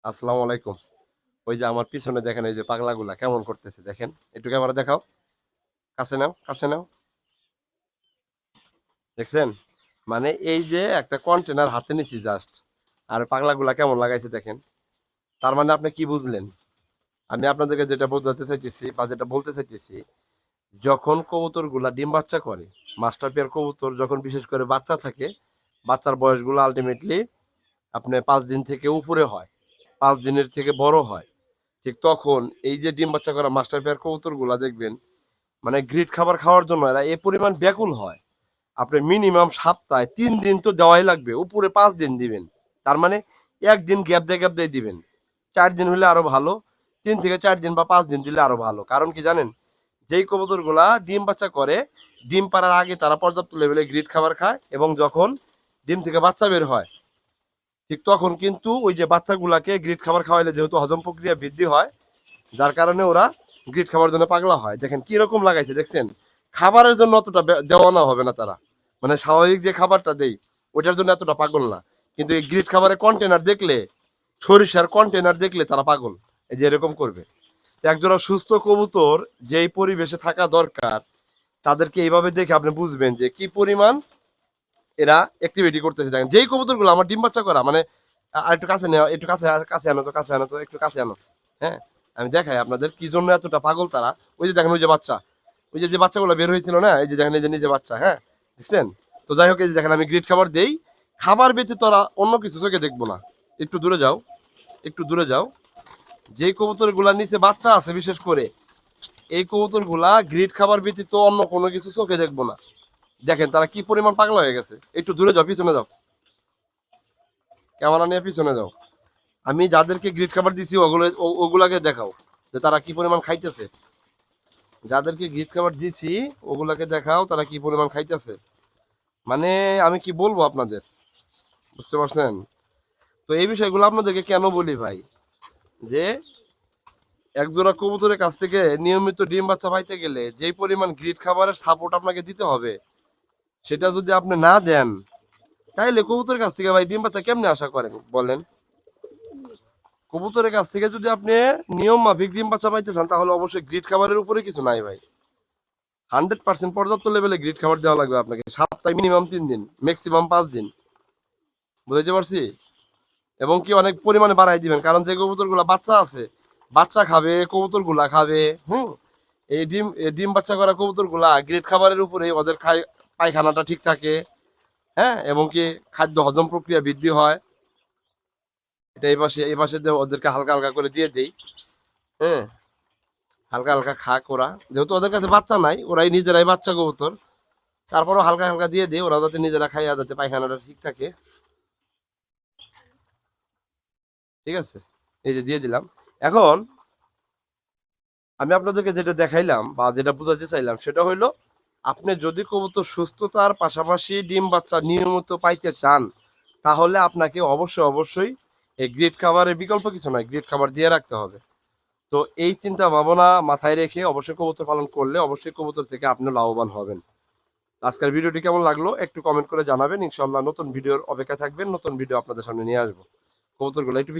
আসসালামু আলাইকুম। ওই যে আমার পিছনে দেখেন এই যে পাগলাগুলা কেমন করতেছে দেখেন। একটু ক্যামেরা দেখাও, কাছে নাও, কাছে নাও। দেখছেন? মানে এই যে একটা কন্টেনার হাতে নিছি জাস্ট, আর পাগলাগুলা কেমন লাগাইছে দেখেন। তার মানে আপনি কি বুঝলেন? আমি আপনাদেরকে যেটা বোঝাতে চাইতেছি বা যেটা বলতে চাইতেছি, যখন কবুতরগুলা ডিম বাচ্চা করে, মাস্টার পেয়ার কবুতর যখন বিশেষ করে বাচ্চা থাকে, বাচ্চার বয়সগুলো আলটিমেটলি আপনার 5 দিন থেকে উপরে হয়, 5 দিনের থেকে বড় হয়। ঠিক তখন এই যে ডিম বাচ্চা করা মাস্টার পেয়ার কবুতরগুলা দেখবেন, মানে গ্রিড খাবার খাওয়ার জন্য এরা এ পরিমাণ ব্যাকুল হয়। আপনি মিনিমাম সপ্তাহে 3 দিন তো দেওয়াই লাগবে, উপরে 5 দিন দিবেন। তার মানে একদিন গ্যাপ দিয়ে দিবেন। 4 দিন হলে আরো ভালো, 3 থেকে 4 দিন বা 5 দিন দিলে আরো ভালো। কারণ কি জানেন, যেই কবুতরগুলা ডিম বাচ্চা করে, ডিম পাড়ার আগে তারা পর্যাপ্ত লেভেলে গ্রিড খাবার খায়, এবং যখন ডিম থেকে বাচ্চা বের হয় ঠিক তখন কিন্তু ওই যে বাচ্চাগুলাকে গ্রিড খাবার খাওয়াইলে যেহেতু হজম প্রক্রিয়া বৃদ্ধি হয়, যার কারণে ওরা গ্রিড খাবার জন্য পাগলা হয়। দেখেন কি রকম লাগাইছে দেখছেন। খাবারের জন্য অতটা দেওয়া না হবে না তারা, মানে স্বাভাবিক যে খাবারটা দেই ওইটার জন্য এতটা পাগল না। কিন্তু এই গ্রিড খাবারের কন্টেনার দেখলে, সরিষার কন্টেনার দেখলে তারা পাগল। এই যে এরকম করবে। একজোড়া সুস্থ কবুতর যেই পরিবেশে থাকা দরকার, তাদেরকে এইভাবে দেখে আপনি বুঝবেন যে কি পরিমাণ এরা অ্যাক্টিভিটি করতেছে। দেখেন যেই কবুতরগুলো আমার ডিম বাচ্চা করা, মানে আর একটু কাছে নেওয়া, একটু কাছে কাছে আনো তো, কাছে আনো তো, একটু কাছে আনো। হ্যাঁ, আমি দেখাই আপনাদের কি জন্য এতটা পাগল তারা। ওই যে দেখেন ওই যে বাচ্চা, ওই যে যে বাচ্চাগুলো বের হয়েছিল না, এই যে দেখেন এই যে নিজে বাচ্চা, হ্যাঁ দেখছেন। তো যাই হোক, এই যে দেখেন আমি গ্রিড খাবার দেই, খাবার ব্যতীত ওরা অন্য কিছু চোখে দেখবো না। একটু দূরে যাও, একটু দূরে যাও। যেই কবুতর গুলা নিচে বাচ্চা আছে বিশেষ করে, এই কবুতর গুলা গ্রিড খাবার ব্যতীত অন্য কোনো কিছু চোখে দেখবো না। দেখেন তারা কি পরিমাণ পাগলা হয়ে গেছে। একটু দূরে যাও, পিছনে যাও, ক্যামেরা নিয়ে পিছনে যাও। আমি যাদেরকে গ্রিড খাবার দিছি ওগুলাকে দেখাও যে তারা কি পরিমাণ খাইতেছে। যাদেরকে গ্রিড খাবার দিছি ওগুলাকে দেখাও তারা কি পরিমাণ খাইতেছে। মানে আমি কি বলবো আপনাদের, বুঝতে পারছেন? তো এই বিষয়গুলো আপনাদেরকে কেন বলি ভাই, যে একজোড়া কবুতরের কাছ থেকে নিয়মিত ডিম বাচ্চা পাইতে গেলে যেই পরিমাণ গ্রিড খাবারের সাপোর্ট আপনাকে দিতে হবে, সেটা যদি আপনি না দেন, তাইলে কবুতরের কাছ থেকে ভাই ডিম বাচ্চা কেমনে আশা করেন বলেন? কবুতরের কাছ থেকে যদি আপনি নিয়ম মাফিক ডিম বাচ্চা পাইতে চান, তাহলে অবশ্যই গ্রিড খাবারের উপরে কিছু নাই ভাই। 100% পর্যাপ্ত লেভেলে গ্রিড খাবার দেওয়া লাগবে আপনাকে, সপ্তাহে মিনিমাম 3 দিন, ম্যাক্সিমাম 5 দিন। বুঝতে পারছি? এবং কি অনেক পরিমাণে বাড়াই দিবেন, কারণ যে কবুতর গুলা বাচ্চা আছে, বাচ্চা খাবে, কবুতর গুলা খাবে। হুম, এই ডিম বাচ্চা করা কবুতর গুলা গ্রিড খাবারের উপরে ওদের পায়খানাটা ঠিক থাকে। হ্যাঁ, এবং কি খাদ্য হজম প্রক্রিয়া বৃদ্ধি হয়। এটা এই পাশে ওদেরকে হালকা হালকা করে দিয়ে দেই। হ্যাঁ, হালকা হালকা খাক ওরা, যেহেতু ওদের কাছে বাচ্চা নাই, ওরাই নিজেরাই বাচ্চা কবুতর। তারপরও হালকা হালকা দিয়ে দিই, ওরা যাতে নিজেরা খাইয়া যাতে পায়খানাটা ঠিক থাকে। ঠিক আছে, এই যে দিয়ে দিলাম। এখন আমি আপনাদেরকে যেটা দেখাইলাম বা যেটা বোঝাতে চাইলাম সেটা হইলো, আপনি যদি কবুতর সুস্থতার পাশাপাশি ডিম বাচ্চা নিয়মিত পাইতে চান, তাহলে আপনাকে অবশ্যই অবশ্যই এই গ্রিড খাবারের বিকল্প কিছু নয়, গ্রিড খাবার দিয়ে রাখতে হবে। তো এই চিন্তা ভাবনা মাথায় রেখে অবশ্যই কবুতর পালন করলে অবশ্যই কবুতর থেকে আপনি লাভবান হবেন। আজকের ভিডিওটি কেমন লাগলো একটু কমেন্ট করে জানাবেন। ইনশাল্লাহ নতুন ভিডিওর অপেক্ষা থাকবেন, নতুন ভিডিও আপনাদের সামনে নিয়ে আসবো। কবুতরগুলো একটু